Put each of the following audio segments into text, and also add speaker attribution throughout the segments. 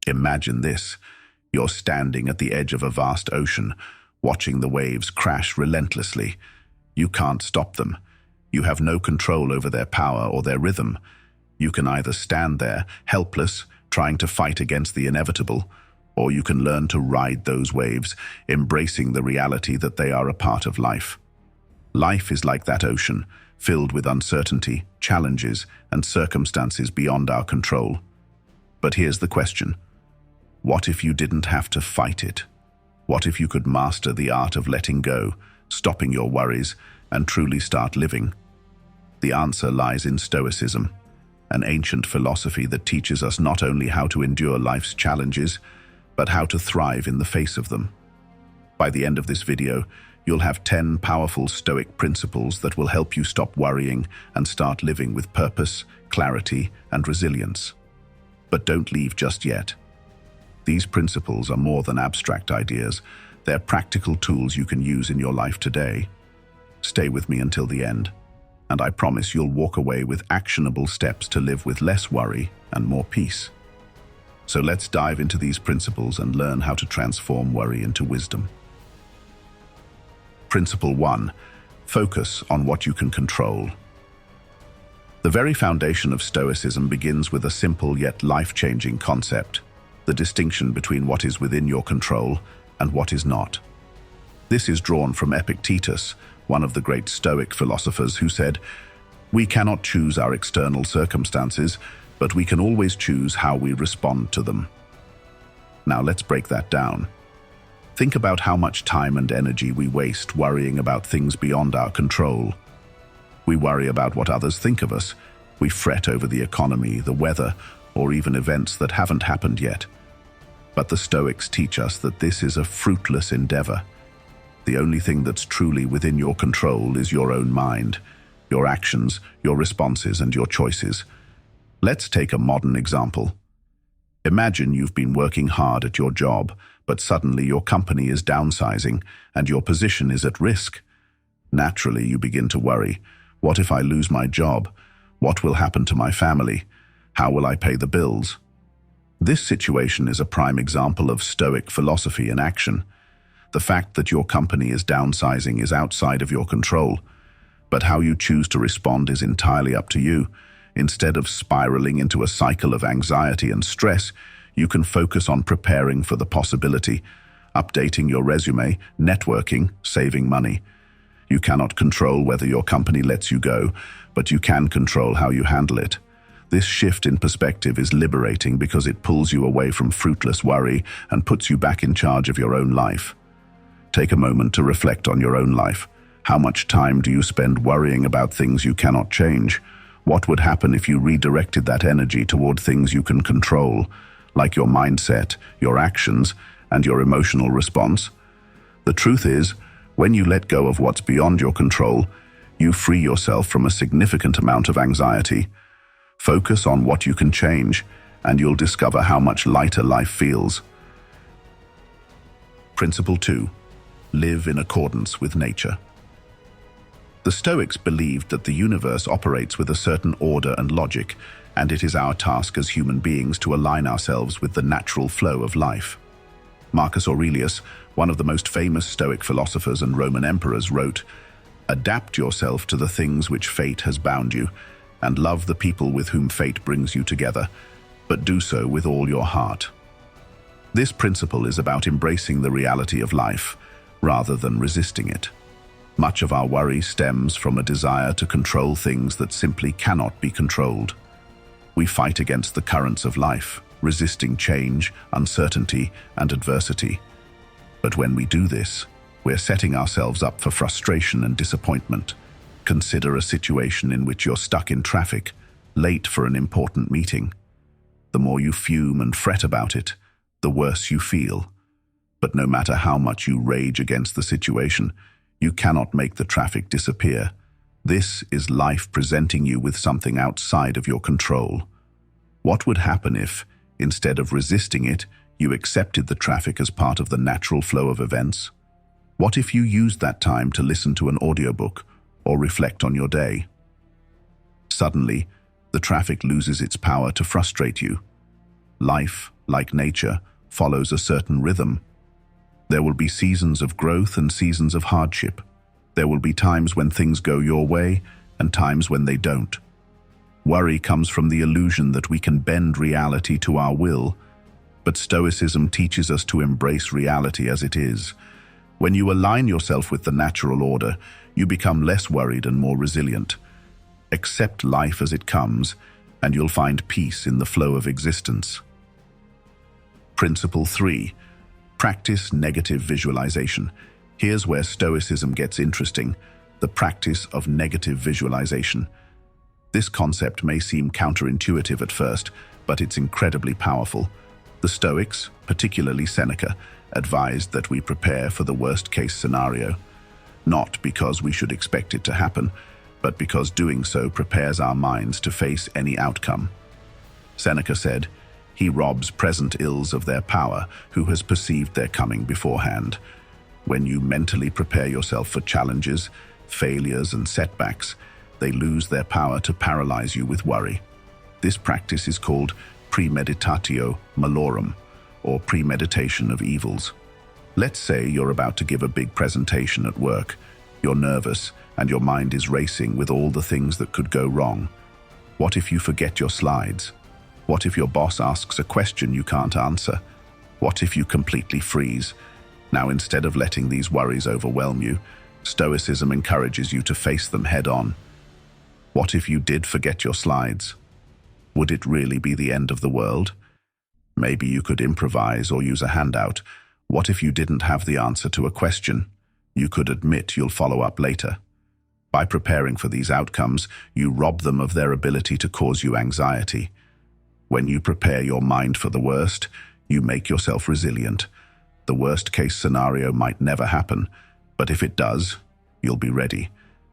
Speaker 1: Imagine this. You're standing at the edge of a vast ocean, watching the waves crash relentlessly. You can't stop them. You have no control over their power or their rhythm. You can either stand there, helpless, trying to fight against the inevitable, or you can learn to ride those waves, embracing the reality that they are a part of life. Life is like that ocean, filled with uncertainty, challenges, and circumstances beyond our control. But here's the question. What if you didn't have to fight it? What if you could master the art of letting go, stopping your worries, and truly start living? The answer lies in Stoicism, an ancient philosophy that teaches us not only how to endure life's challenges, but how to thrive in the face of them. By the end of this video, you'll have 10 powerful Stoic principles that will help you stop worrying and start living with purpose, clarity, and resilience. But don't leave just yet. These principles are more than abstract ideas. They're practical tools you can use in your life today. Stay with me until the end, and I promise you'll walk away with actionable steps to live with less worry and more peace. So let's dive into these principles and learn how to transform worry into wisdom. Principle 1. Focus on what you can control. The very foundation of Stoicism begins with a simple yet life-changing concept: the distinction between what is within your control and what is not. This is drawn from Epictetus, one of the great Stoic philosophers, who said, "We cannot choose our external circumstances, but we can always choose how we respond to them." Now let's break that down. Think about how much time and energy we waste worrying about things beyond our control. We worry about what others think of us. We fret over the economy, the weather, or even events that haven't happened yet. But the Stoics teach us that this is a fruitless endeavor. The only thing that's truly within your control is your own mind, your actions, your responses, and your choices. Let's take a modern example. Imagine you've been working hard at your job, but suddenly your company is downsizing and your position is at risk. Naturally, you begin to worry. What if I lose my job? What will happen to my family? How will I pay the bills? This situation is a prime example of Stoic philosophy in action. The fact that your company is downsizing is outside of your control, but how you choose to respond is entirely up to you. Instead of spiraling into a cycle of anxiety and stress, you can focus on preparing for the possibility, updating your resume, networking, saving money. You cannot control whether your company lets you go, but you can control how you handle it. This shift in perspective is liberating because it pulls you away from fruitless worry and puts you back in charge of your own life. Take a moment to reflect on your own life. How much time do you spend worrying about things you cannot change? What would happen if you redirected that energy toward things you can control, like your mindset, your actions, and your emotional response? The truth is, when you let go of what's beyond your control, you free yourself from a significant amount of anxiety. Focus on what you can change, and you'll discover how much lighter life feels. Principle 2. Live in accordance with nature. The Stoics believed that the universe operates with a certain order and logic, and it is our task as human beings to align ourselves with the natural flow of life. Marcus Aurelius, one of the most famous Stoic philosophers and Roman emperors, wrote, "Adapt yourself to the things which fate has bound you, and love the people with whom fate brings you together, but do so with all your heart." This principle is about embracing the reality of life, rather than resisting it. Much of our worry stems from a desire to control things that simply cannot be controlled. We fight against the currents of life, resisting change, uncertainty, and adversity. But when we do this, we're setting ourselves up for frustration and disappointment. Consider a situation in which you're stuck in traffic, late for an important meeting. The more you fume and fret about it, the worse you feel. But no matter how much you rage against the situation, you cannot make the traffic disappear. This is life presenting you with something outside of your control. What would happen if, instead of resisting it, you accepted the traffic as part of the natural flow of events? What if you used that time to listen to an audiobook or reflect on your day? Suddenly, the traffic loses its power to frustrate you. Life, like nature, follows a certain rhythm. There will be seasons of growth and seasons of hardship. There will be times when things go your way and times when they don't. Worry comes from the illusion that we can bend reality to our will, but Stoicism teaches us to embrace reality as it is. When you align yourself with the natural order, you become less worried and more resilient. Accept life as it comes, and you'll find peace in the flow of existence. Principle 3. Practice negative visualization. Here's where Stoicism gets interesting: the practice of negative visualization. This concept may seem counterintuitive at first, but it's incredibly powerful. The Stoics, particularly Seneca, advised that we prepare for the worst-case scenario, not because we should expect it to happen, but because doing so prepares our minds to face any outcome. Seneca said, "He robs present ills of their power who has perceived their coming beforehand." When you mentally prepare yourself for challenges, failures, and setbacks, they lose their power to paralyze you with worry. This practice is called premeditatio malorum, or premeditation of evils. Let's say you're about to give a big presentation at work. You're nervous, and your mind is racing with all the things that could go wrong. What if you forget your slides? What if your boss asks a question you can't answer? What if you completely freeze? Now, instead of letting these worries overwhelm you, Stoicism encourages you to face them head-on. What if you did forget your slides? Would it really be the end of the world? Maybe you could improvise or use a handout. What if you didn't have the answer to a question? You could admit you'll follow up later. By preparing for these outcomes, you rob them of their ability to cause you anxiety. When you prepare your mind for the worst, you make yourself resilient. The worst-case scenario might never happen, but if it does, you'll be ready.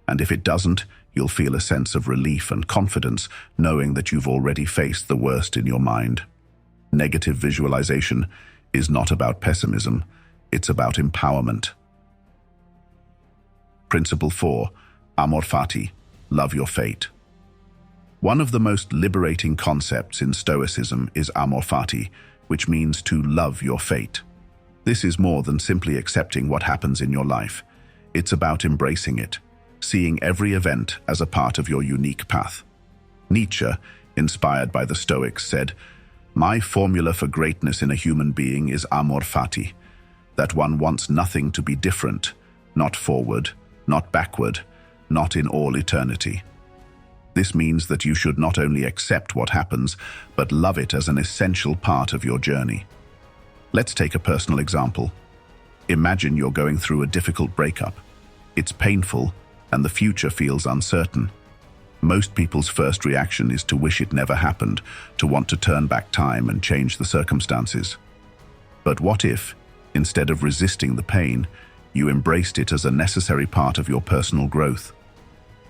Speaker 1: And if it doesn't, you'll feel a sense of relief and confidence, knowing that you've already faced the worst in your mind. Negative visualization is not about pessimism, it's about empowerment. Principle 4. Amor Fati, love your fate. One of the most liberating concepts in Stoicism is Amor Fati, which means to love your fate. This is more than simply accepting what happens in your life. It's about embracing it, seeing every event as a part of your unique path. Nietzsche, inspired by the Stoics, said, "My formula for greatness in a human being is amor fati, that one wants nothing to be different, not forward, not backward, not in all eternity." This means that you should not only accept what happens, but love it as an essential part of your journey. Let's take a personal example. Imagine you're going through a difficult breakup. It's painful, and the future feels uncertain. Most people's first reaction is to wish it never happened, to want to turn back time and change the circumstances. But what if, instead of resisting the pain, you embraced it as a necessary part of your personal growth?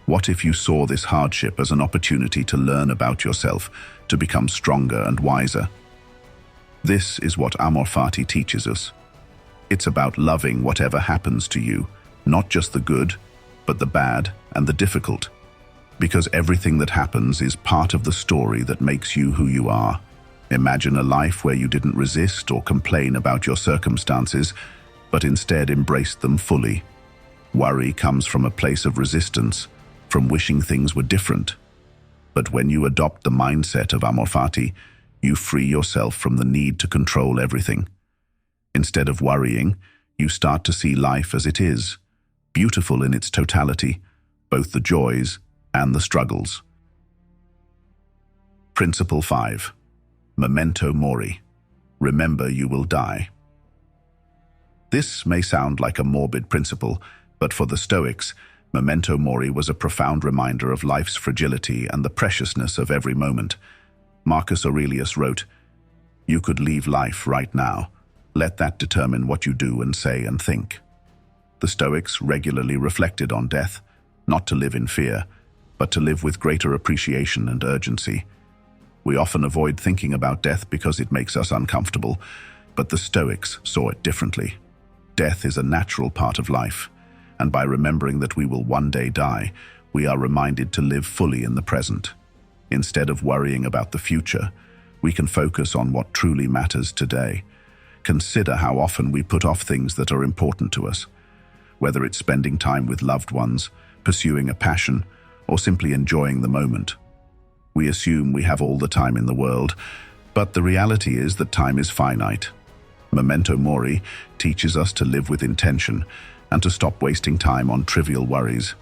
Speaker 1: What if you saw this hardship as an opportunity to learn about yourself, to become stronger and wiser? This is what Amor Fati teaches us. It's about loving whatever happens to you, not just the good, but the bad and the difficult. Because everything that happens is part of the story that makes you who you are. Imagine a life where you didn't resist or complain about your circumstances, but instead embraced them fully. Worry comes from a place of resistance, from wishing things were different. But when you adopt the mindset of Amor Fati, you free yourself from the need to control everything. Instead of worrying, you start to see life as it is, beautiful in its totality, both the joys and the struggles. Principle 5. Memento Mori. Remember you will die. This may sound like a morbid principle, but for the Stoics, Memento Mori was a profound reminder of life's fragility and the preciousness of every moment. Marcus Aurelius wrote, "You could leave life right now. Let that determine what you do and say and think." The Stoics regularly reflected on death, not to live in fear, but to live with greater appreciation and urgency. We often avoid thinking about death because it makes us uncomfortable, but the Stoics saw it differently. Death is a natural part of life, and by remembering that we will one day die, we are reminded to live fully in the present. Instead of worrying about the future, we can focus on what truly matters today. Consider how often we put off things that are important to us, whether it's spending time with loved ones, pursuing a passion, or simply enjoying the moment. We assume we have all the time in the world, but the reality is that time is finite. Memento Mori teaches us to live with intention and to stop wasting time on trivial worries.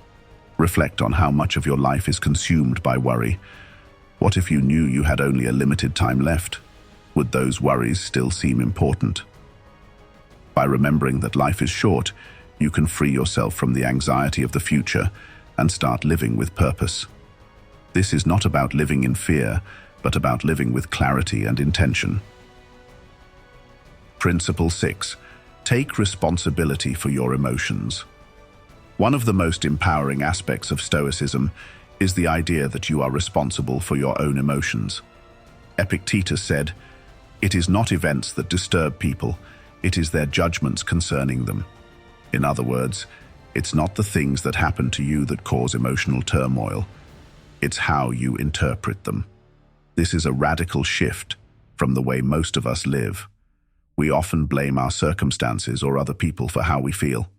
Speaker 1: Reflect on how much of your life is consumed by worry. What if you knew you had only a limited time left? Would those worries still seem important? By remembering that life is short, you can free yourself from the anxiety of the future and start living with purpose. This is not about living in fear, but about living with clarity and intention. Principle 6. Take responsibility for your emotions. One of the most empowering aspects of Stoicism is the idea that you are responsible for your own emotions. Epictetus said, "It is not events that disturb people, it is their judgments concerning them." In other words, it's not the things that happen to you that cause emotional turmoil, it's how you interpret them. This is a radical shift from the way most of us live. We often blame our circumstances or other people for how we feel.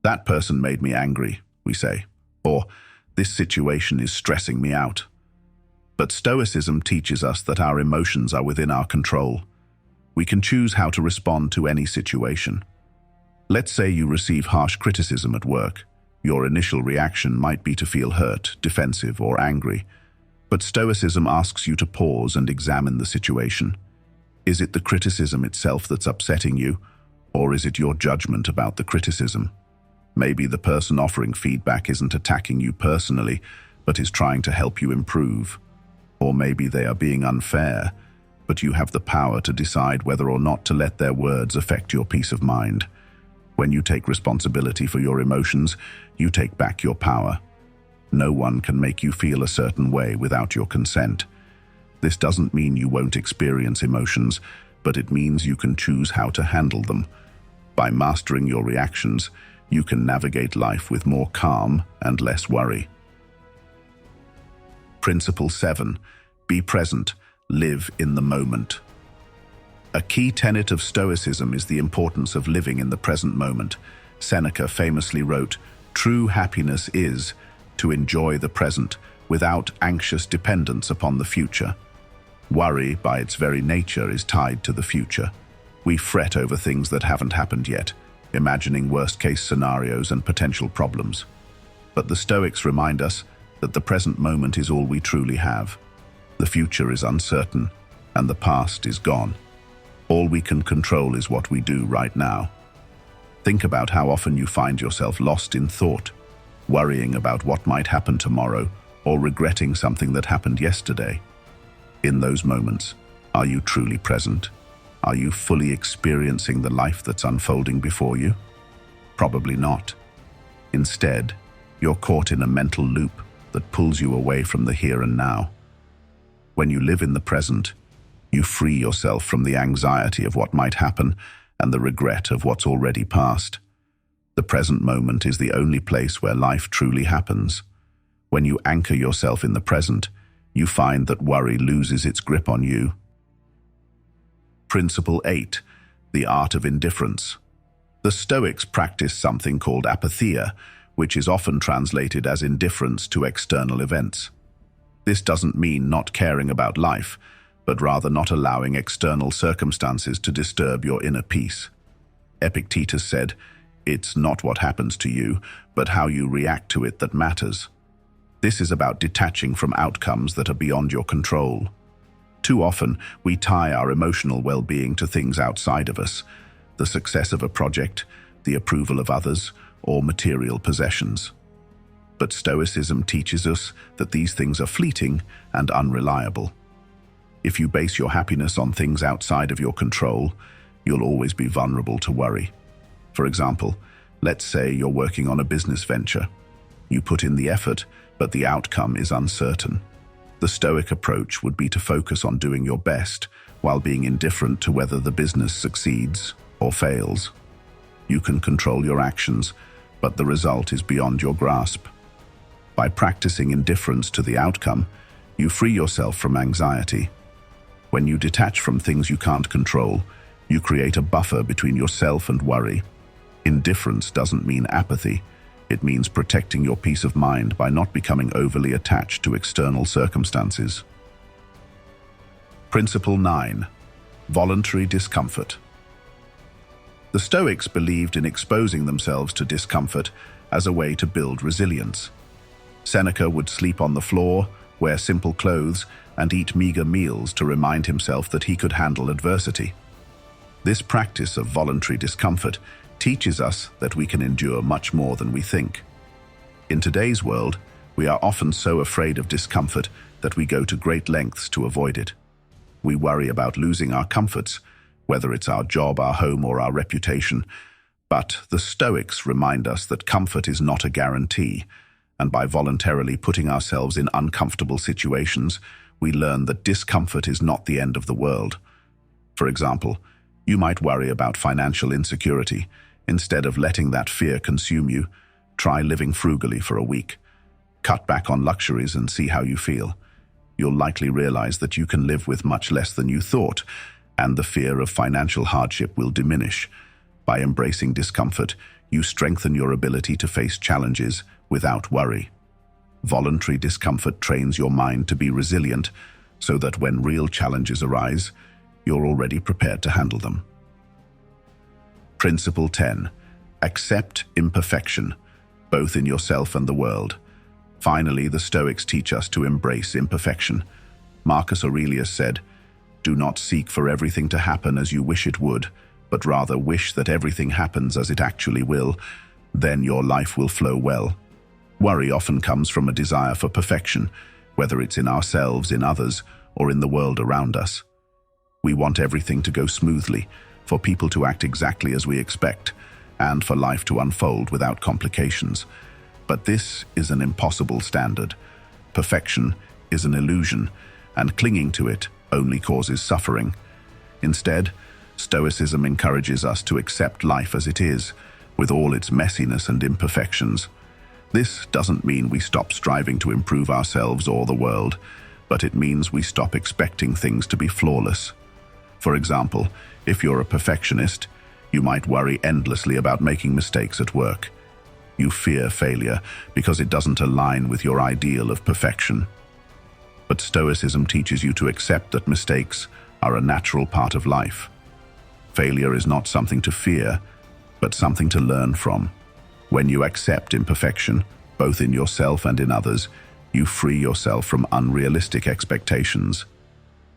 Speaker 1: "That person made me angry," we say, or "this situation is stressing me out." But Stoicism teaches us that our emotions are within our control. We can choose how to respond to any situation. Let's say you receive harsh criticism at work. Your initial reaction might be to feel hurt, defensive, or angry. But Stoicism asks you to pause and examine the situation. Is it the criticism itself that's upsetting you, or is it your judgment about the criticism? Maybe the person offering feedback isn't attacking you personally, but is trying to help you improve. Or maybe they are being unfair, but you have the power to decide whether or not to let their words affect your peace of mind. When you take responsibility for your emotions, you take back your power. No one can make you feel a certain way without your consent. This doesn't mean you won't experience emotions, but it means you can choose how to handle them. By mastering your reactions, you can navigate life with more calm and less worry. Principle 7. Be present. Live in the moment. A key tenet of Stoicism is the importance of living in the present moment. Seneca famously wrote, "True happiness is to enjoy the present without anxious dependence upon the future." Worry, by its very nature, is tied to the future. We fret over things that haven't happened yet, imagining worst-case scenarios and potential problems. But the Stoics remind us that the present moment is all we truly have. The future is uncertain, and the past is gone. All we can control is what we do right now. Think about how often you find yourself lost in thought, worrying about what might happen tomorrow, or regretting something that happened yesterday. In those moments, are you truly present? Are you fully experiencing the life that's unfolding before you? Probably not. Instead, you're caught in a mental loop that pulls you away from the here and now. When you live in the present, you free yourself from the anxiety of what might happen and the regret of what's already passed. The present moment is the only place where life truly happens. When you anchor yourself in the present, you find that worry loses its grip on you. Principle 8. The Art of Indifference. The Stoics practice something called apatheia, which is often translated as indifference to external events. This doesn't mean not caring about life, but rather not allowing external circumstances to disturb your inner peace. Epictetus said, "It's not what happens to you, but how you react to it that matters." This is about detaching from outcomes that are beyond your control. Too often, we tie our emotional well-being to things outside of us, the success of a project, the approval of others, or material possessions. But Stoicism teaches us that these things are fleeting and unreliable. If you base your happiness on things outside of your control, you'll always be vulnerable to worry. For example, let's say you're working on a business venture. You put in the effort, but the outcome is uncertain. The Stoic approach would be to focus on doing your best while being indifferent to whether the business succeeds or fails. You can control your actions, but the result is beyond your grasp. By practicing indifference to the outcome, you free yourself from anxiety. When you detach from things you can't control, you create a buffer between yourself and worry. Indifference doesn't mean apathy. It means protecting your peace of mind by not becoming overly attached to external circumstances. Principle 9. Voluntary discomfort. The Stoics believed in exposing themselves to discomfort as a way to build resilience. Seneca would sleep on the floor, wear simple clothes, and eat meager meals to remind himself that he could handle adversity. This practice of voluntary discomfort teaches us that we can endure much more than we think. In today's world, we are often so afraid of discomfort that we go to great lengths to avoid it. We worry about losing our comforts, whether it's our job, our home, or our reputation. But the Stoics remind us that comfort is not a guarantee, and by voluntarily putting ourselves in uncomfortable situations, we learn that discomfort is not the end of the world. For example, you might worry about financial insecurity. Instead of letting that fear consume you, try living frugally for a week. Cut back on luxuries and see how you feel. You'll likely realize that you can live with much less than you thought, and the fear of financial hardship will diminish. By embracing discomfort, you strengthen your ability to face challenges without worry. Voluntary discomfort trains your mind to be resilient, so that when real challenges arise, you're already prepared to handle them. Principle 10. Accept imperfection, both in yourself and the world. Finally, the Stoics teach us to embrace imperfection. Marcus Aurelius said, "Do not seek for everything to happen as you wish it would, but rather wish that everything happens as it actually will. Then your life will flow well." Worry often comes from a desire for perfection, whether it's in ourselves, in others, or in the world around us. We want everything to go smoothly, for people to act exactly as we expect, and for life to unfold without complications. But this is an impossible standard. Perfection is an illusion, and clinging to it only causes suffering. Instead, Stoicism encourages us to accept life as it is, with all its messiness and imperfections. This doesn't mean we stop striving to improve ourselves or the world, but it means we stop expecting things to be flawless. For example, if you're a perfectionist, you might worry endlessly about making mistakes at work. You fear failure because it doesn't align with your ideal of perfection. But Stoicism teaches you to accept that mistakes are a natural part of life. Failure is not something to fear, but something to learn from. When you accept imperfection, both in yourself and in others, you free yourself from unrealistic expectations.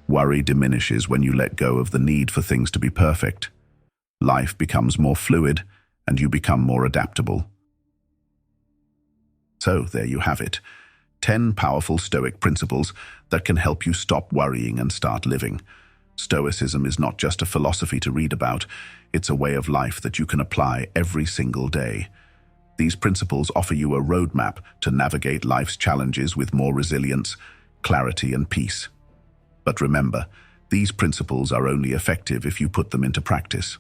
Speaker 1: Worry diminishes when you let go of the need for things to be perfect. Life becomes more fluid, and you become more adaptable. So there you have it. 10 powerful Stoic principles that can help you stop worrying and start living. Stoicism is not just a philosophy to read about, it's a way of life that you can apply every single day. These principles offer you a roadmap to navigate life's challenges with more resilience, clarity, and peace. But remember, these principles are only effective if you put them into practice.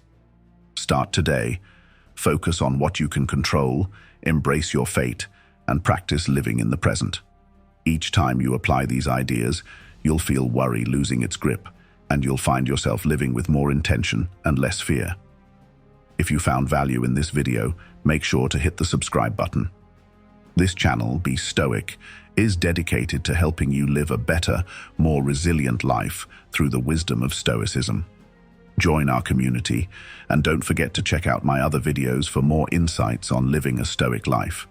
Speaker 1: Start today, focus on what you can control, embrace your fate, and practice living in the present. Each time you apply these ideas, you'll feel worry losing its grip, and you'll find yourself living with more intention and less fear. If you found value in this video, make sure to hit the subscribe button. This channel, Be Stoic, is dedicated to helping you live a better, more resilient life through the wisdom of Stoicism. Join our community, and don't forget to check out my other videos for more insights on living a Stoic life.